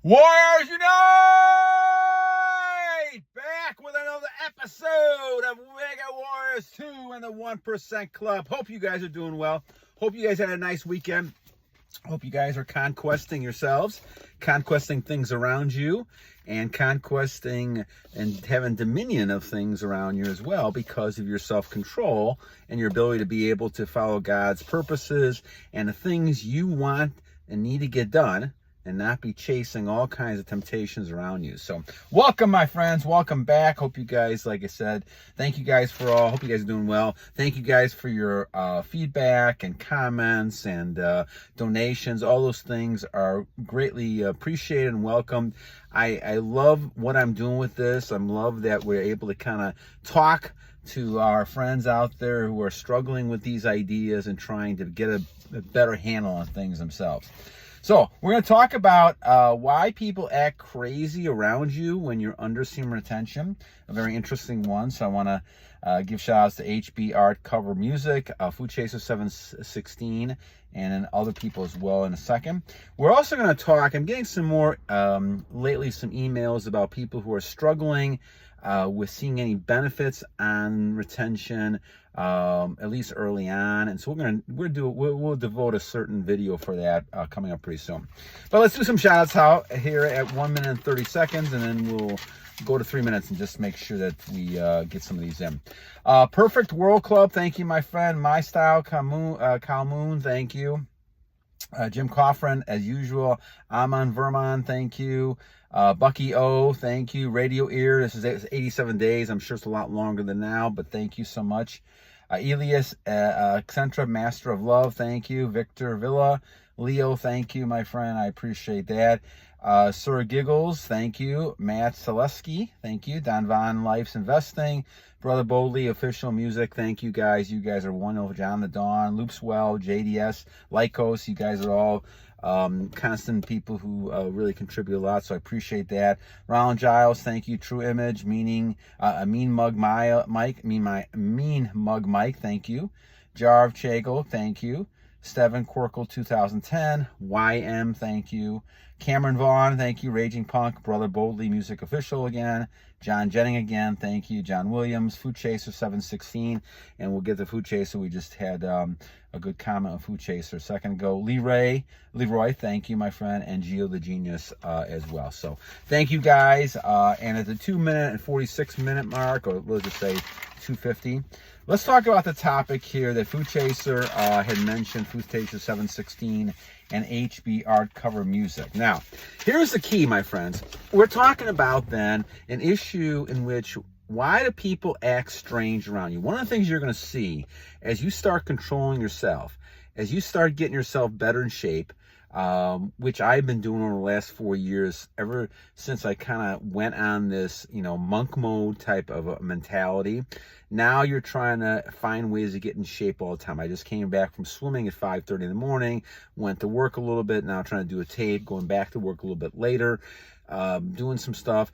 Warriors Unite! Back with another episode of Mega Warriors 2 and the 1% Club. Hope you guys are doing well. Hope you guys had a nice weekend. Hope you guys are conquesting yourselves, conquesting things around you, and conquesting and having dominion of things around you as well because of your self-control and your ability to be able to follow God's purposes and the things you want and need to get done, and not be chasing all kinds of temptations around you. So welcome, my friends. Welcome back. Hope you guys, like I said, thank you guys for all. Hope you guys are doing well. Thank you guys for your feedback and comments and donations. All those things are greatly appreciated and welcomed. I love what I'm doing with this. I love that we're able to kind of talk to our friends out there who are struggling with these ideas and trying to get a better handle on things themselves. So we're going to talk about why people act crazy around you when you're under semen retention. A very interesting one. So I want to give shout outs to HB Art Cover Music, Foodchaser 716, and then other people as well in a second. We're also going to talk, I'm getting some more, lately some emails about people who are struggling with seeing any benefits on retention, at least early on, and so we'll devote a certain video for that coming up pretty soon. But let's do some shout outs out here at 1 minute and 30 seconds, and then we'll go to 3 minutes and just make sure that we get some of these in. Perfect World Club, thank you, my friend. MyStyKalMoon, thank you. Jim Kofran, as usual. Amon Verma, thank you. Bucky O, thank you. Radioear, this is 87 days. I'm sure it's a lot longer than now, but thank you so much. Elias, Centra, Master of Love, thank you. Victor Villa, Leo, thank you, my friend. I appreciate that. Sirgigglee, thank you. Matt Skalski, thank you. Don Vaughn, Life's Investing. Brother Boldly, Official Music, thank you guys. You guys are wonderful. Jon the Dawn, Loopswell, JDS, Lykkos, you guys are all constant people who really contribute a lot, so I appreciate that. Ronald Giles, thank you. True Image, Mean Mug Mike, thank you. Javed Chagle, thank you. Stevenqurkel 2010, YM, thank you. Cameron Vaughn, thank you. Raging Punk, Brother Boldly, Music Official again. John Jennings again, thank you. John Williams, Foodchaser 716, and we'll get to Foodchaser. We just had a good comment on Foodchaser a second ago. Leeroy, thank you, my friend, and Gio the Genius as well. So thank you guys. And at the 2 minute and 46 minute mark, or let's just say 2:50, let's talk about the topic here that Foodchaser had mentioned, Foodchaser 716 and HB Art Cover Music. Now, here's the key, my friends. We're talking about then an issue in which, why do people act strange around you? One of the things you're going to see as you start controlling yourself, as you start getting yourself better in shape, which I've been doing over the last 4 years, ever since I kind of went on this, monk mode type of a mentality. Now you're trying to find ways to get in shape all the time. I just came back from swimming at 5:30 in the morning, went to work a little bit, now trying to do a tape, going back to work a little bit later, doing some stuff.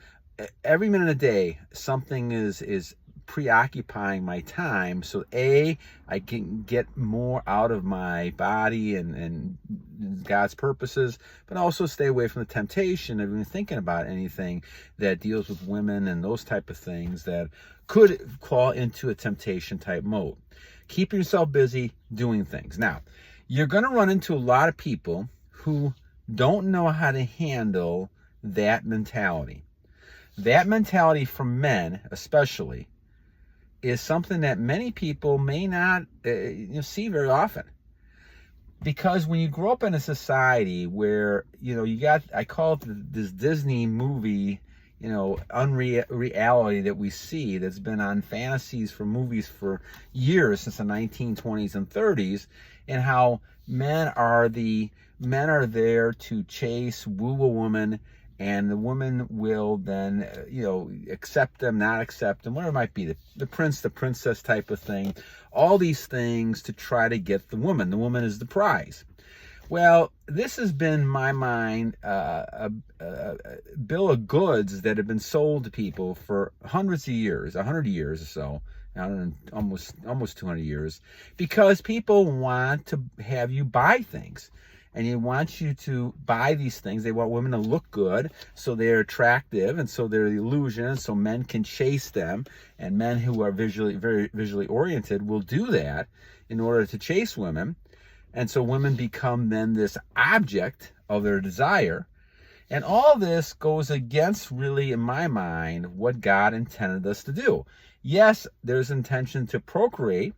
Every minute of the day, something is preoccupying my time, so I can get more out of my body and God's purposes, but also stay away from the temptation of even thinking about anything that deals with women and those type of things that could fall into a temptation type mode. Keep yourself busy doing things. Now, you're going to run into a lot of people who don't know how to handle that mentality. That mentality from men, especially, is something that many people may not see very often. Because when you grow up in a society where, you got, I call it this Disney movie, unreality that we see that's been on fantasies for movies for years, since the 1920s and 30s, and how men are there to chase, woo a woman, and the woman will then, accept them, not accept them, whatever it might be, the prince, the princess type of thing, all these things to try to get the woman. The woman is the prize. Well, this has been, in my mind, a bill of goods that have been sold to people for hundreds of years, 100 years or so, almost 200 years, because people want to have you buy things. and he wants you to buy these things. They want women to look good, so they're attractive, and so they're the illusion, so men can chase them. And men who are very visually oriented will do that in order to chase women. And so women become then this object of their desire. And all this goes against, really, in my mind, what God intended us to do. Yes, there's intention to procreate,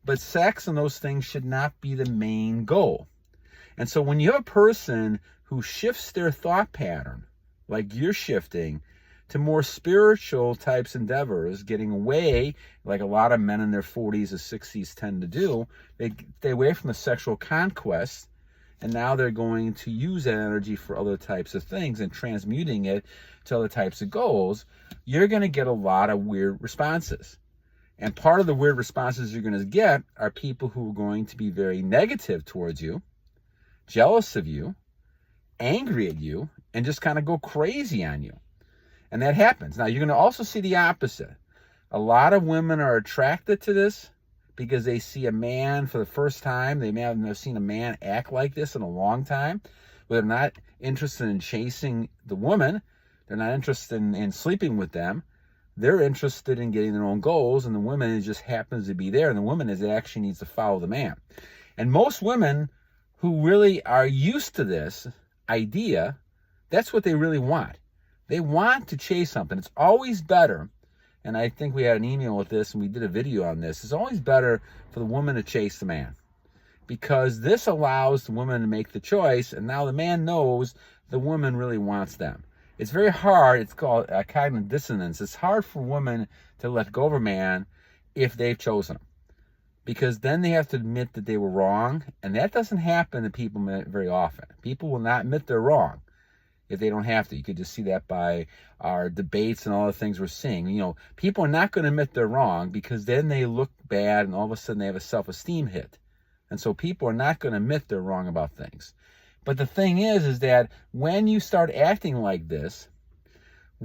but sex and those things should not be the main goal. And so when you have a person who shifts their thought pattern, like you're shifting, to more spiritual types endeavors, getting away, like a lot of men in their 40s or 60s tend to do, they stay away from the sexual conquest, and now they're going to use that energy for other types of things and transmuting it to other types of goals, you're going to get a lot of weird responses. And part of the weird responses you're going to get are people who are going to be very negative towards you, jealous of you, angry at you, and just kind of go crazy on you. And that happens. Now, you're going to also see the opposite. A lot of women are attracted to this because they see a man for the first time. They may have never seen a man act like this in a long time. But they're not interested in chasing the woman. They're not interested in sleeping with them. They're interested in getting their own goals, and the woman just happens to be there, and the woman actually needs to follow the man. And most women who really are used to this idea, that's what they really want. They want to chase something. It's always better, and I think we had an email with this, and we did a video on this. It's always better for the woman to chase the man, because this allows the woman to make the choice, and now the man knows the woman really wants them. It's very hard. It's called cognitive dissonance. It's hard for women to let go of a man if they've chosen him, because then they have to admit that they were wrong, and that doesn't happen to people very often. People will not admit they're wrong if they don't have to. You could just see that by our debates and all the things we're seeing. You know, people are not going to admit they're wrong, because then they look bad, and all of a sudden they have a self-esteem hit. And so people are not going to admit they're wrong about things. But the thing is that when you start acting like this,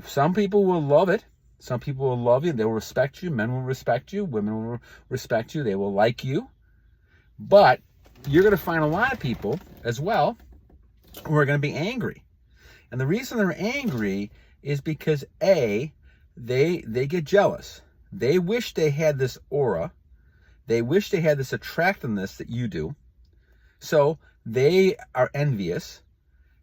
some people will love it. Some people will love you. They will respect you. Men will respect you. Women will respect you. They will like you. But you're going to find a lot of people as well who are going to be angry. And the reason they're angry is because, A, they get jealous. They wish they had this aura. They wish they had this attractiveness that you do. So they are envious,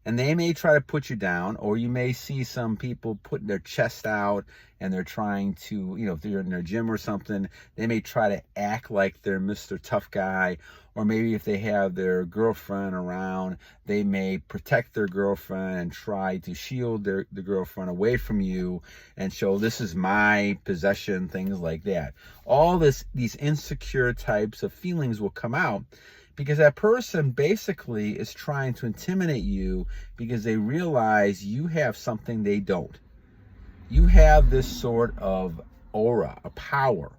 and they may try to put you down, or you may see some people putting their chest out, and they're trying to, you know, if they're in their gym or something, they may try to act like they're Mr. Tough Guy. Or maybe if they have their girlfriend around, they may protect their girlfriend and try to shield the girlfriend away from you and show, this is my possession, things like that. All these insecure types of feelings will come out, because that person basically is trying to intimidate you, because they realize you have something they don't. You have this sort of aura, a power,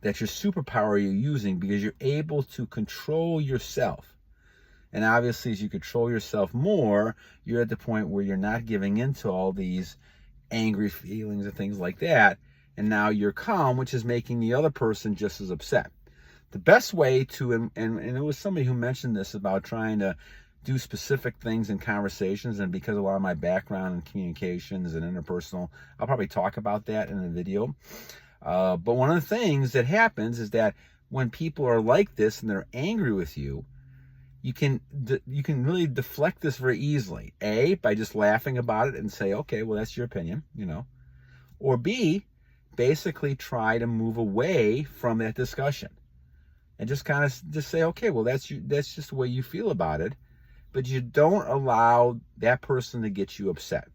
that's your superpower you're using, because you're able to control yourself. And obviously, as you control yourself more, you're at the point where you're not giving in to all these angry feelings and things like that. And now you're calm, which is making the other person just as upset. The best way to, and it was somebody who mentioned this about trying to do specific things in conversations, and because a lot of my background in communications and interpersonal, I'll probably talk about that in the video. But one of the things that happens is that when people are like this and they're angry with you, you can really deflect this very easily. A, by just laughing about it and say, okay, well, that's your opinion, you know. Or B, basically try to move away from that discussion and just kind of just say, okay, well, that's just the way you feel about it. But you don't allow that person to get you upset.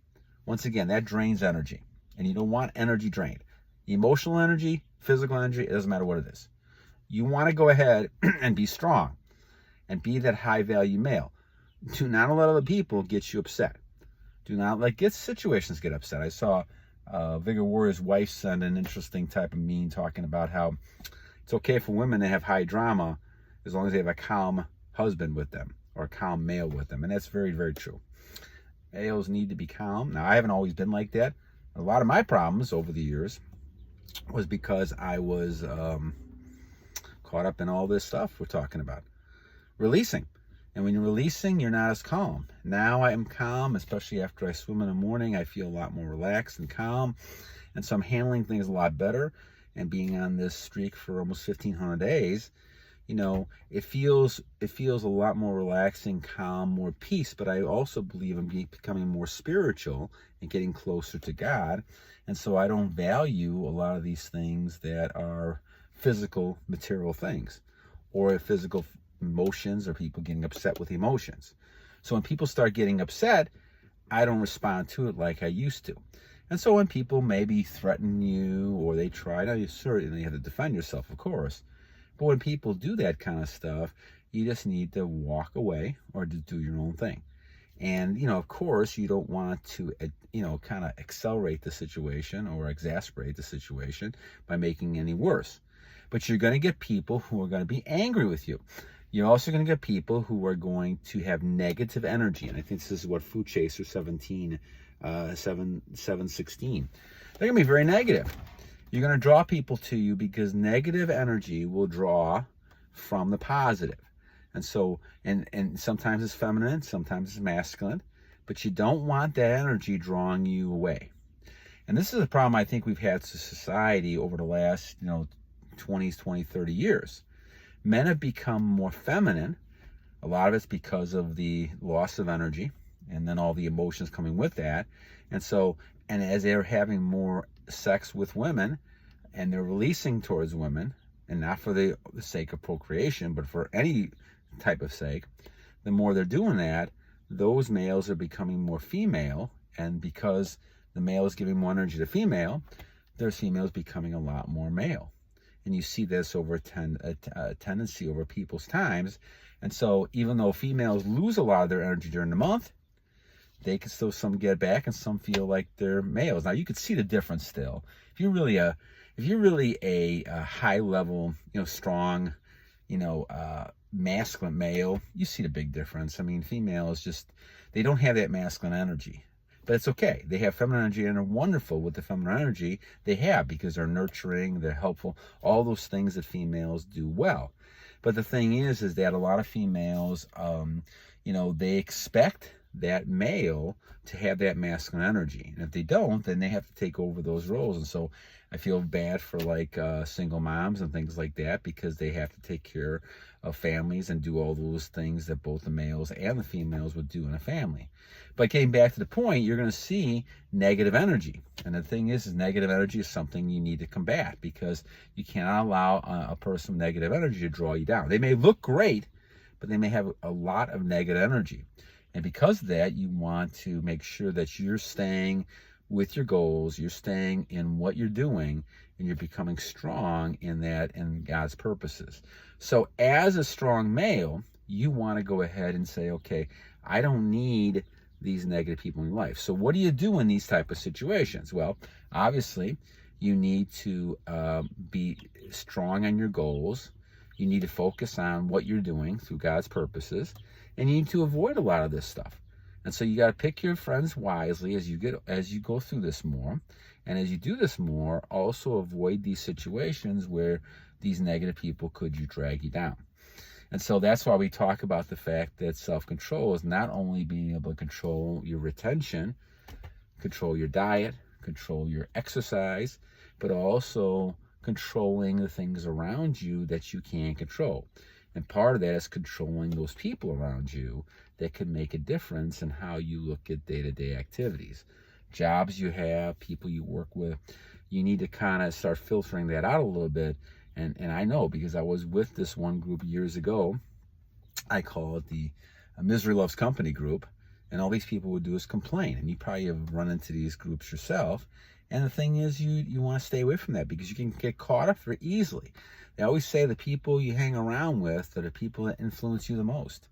Once again, that drains energy, and you don't want energy drained. Emotional energy, physical energy, it doesn't matter what it is. You want to go ahead and be strong and be that high value male. Do not let other people get you upset. Do not let situations get upset. I saw Vigor Warrior's wife send an interesting type of meme talking about how it's okay for women to have high drama as long as they have a calm husband with them, or a calm male with them. And that's very, very true. Males need to be calm. Now, I haven't always been like that. A lot of my problems over the years was because I was caught up in all this stuff we're talking about. Releasing. And when you're releasing, you're not as calm. Now I am calm, especially after I swim in the morning. I feel a lot more relaxed and calm. And so I'm handling things a lot better. And being on this streak for almost 1,500 days, you know, it feels a lot more relaxing, calm, more peace. But I also believe I'm becoming more spiritual and getting closer to God. And so I don't value a lot of these things that are physical, material things, or physical emotions, or people getting upset with emotions. So when people start getting upset, I don't respond to it like I used to. And so when people maybe threaten you, or they try, now you certainly have to defend yourself, of course. But when people do that kind of stuff, you just need to walk away or just do your own thing. And, you know, of course, you don't want to, you know, kind of accelerate the situation or exasperate the situation by making it any worse. But you're going to get people who are going to be angry with you. You're also going to get people who are going to have negative energy. And I think this is what Foodchaser 716. They're going to be very negative. You're going to draw people to you because negative energy will draw from the positive. And so, and sometimes it's feminine, sometimes it's masculine, but you don't want that energy drawing you away. And this is a problem I think we've had as a society over the last, 20, 30 years. Men have become more feminine. A lot of it's because of the loss of energy and then all the emotions coming with that. And so, and as they're having more sex with women and they're releasing towards women, and not for the sake of procreation, but for any type of sake, the more they're doing that, those males are becoming more female. And because the male is giving more energy to female, there's females becoming a lot more male. And you see this over a tendency over people's times. And so even though females lose a lot of their energy during the month, they can still, some get back and some feel like they're males. Now you can see the difference still. If you're really a high level, strong, masculine male, you see the big difference. I mean, females just, they don't have that masculine energy. But it's okay. They have feminine energy and are wonderful with the feminine energy they have because they're nurturing, they're helpful, all those things that females do well. But the thing is that a lot of females, they expect that male to have that masculine energy. And if they don't, then they have to take over those roles. And so I feel bad for single moms and things like that because they have to take care of families and do all those things that both the males and the females would do in a family. But getting back to the point, you're going to see negative energy. And the thing is negative energy is something you need to combat because you cannot allow a person with negative energy to draw you down. They may look great, but they may have a lot of negative energy. And because of that, you want to make sure that you're staying with your goals, you're staying in what you're doing, and you're becoming strong in that and God's purposes. So as a strong male, you want to go ahead and say, okay, I don't need these negative people in your life. So what do you do in these type of situations? Well, obviously, you need to be strong on your goals. You need to focus on what you're doing through God's purposes, and you need to avoid a lot of this stuff. And so you got to pick your friends wisely as you go through this more. And as you do this more, also avoid these situations where these negative people could drag you down. And so that's why we talk about the fact that self-control is not only being able to control your retention, control your diet, control your exercise, but also controlling the things around you that you can't control. And part of that is controlling those people around you that can make a difference in how you look at day-to-day activities. Jobs you have, people you work with, you need to kind of start filtering that out a little bit. And I know because I was with this one group years ago. I call it the Misery Loves Company group. And all these people would do is complain. And you probably have run into these groups yourself. And the thing is, you want to stay away from that because you can get caught up very easily. They always say the people you hang around with are the people that influence you the most.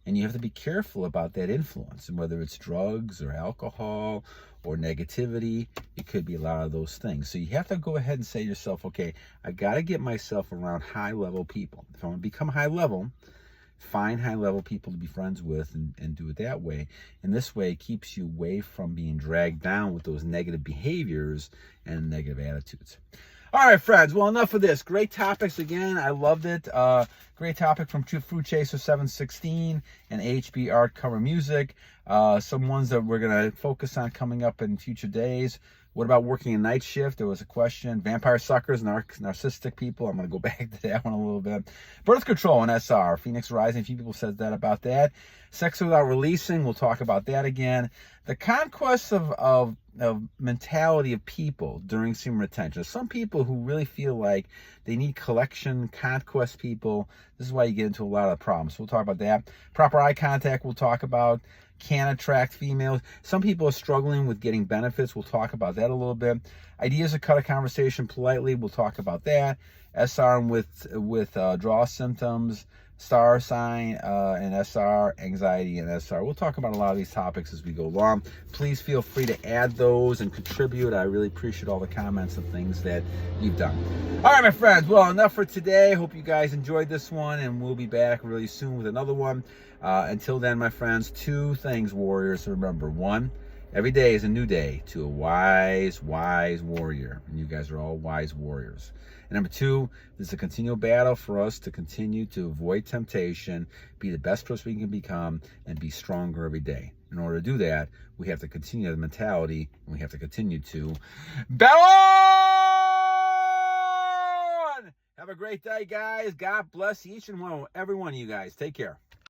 And you have to be careful about that influence. And whether it's drugs or alcohol or negativity, it could be a lot of those things. So you have to go ahead and say to yourself, okay, I got to get myself around high-level people. If I want to become high-level, find high-level people to be friends with and do it that way. And this way it keeps you away from being dragged down with those negative behaviors and negative attitudes. All right, friends. Well, enough of this. Great topics again. I loved it. Great topic from Foodchaser 716 and HB Art Cover Music. Some ones that we're going to focus on coming up in future days. What about working a night shift? There was a question. Vampire suckers, narcissistic people. I'm going to go back to that one a little bit. Birth control and SR. Phoenix Rising. A few people said that about that. Sex without releasing. We'll talk about that again. The conquest of mentality of people during semen retention. Some people who really feel like they need collection, conquest people. This is why you get into a lot of problems. We'll talk about that. Proper eye contact. We'll talk about. Can attract females. Some people are struggling with getting benefits. We'll talk about that a little bit. Ideas to cut a conversation politely. We'll talk about that. SR with draw symptoms, star sign, and SR, anxiety and SR. We'll talk about a lot of these topics as we go along. Please feel free to add those and contribute. I really appreciate all the comments and things that you've done. All right, my friends. Well, enough for today. Hope you guys enjoyed this one, and we'll be back really soon with another one. Until then, my friends, 2 things, warriors, to remember. 1, every day is a new day to a wise warrior. And you guys are all wise warriors. And number 2, this is a continual battle for us to continue to avoid temptation, be the best person we can become, and be stronger every day. In order to do that, we have to continue the mentality, and we have to continue to battle on! Have a great day, guys. God bless each and every one of you guys. Take care.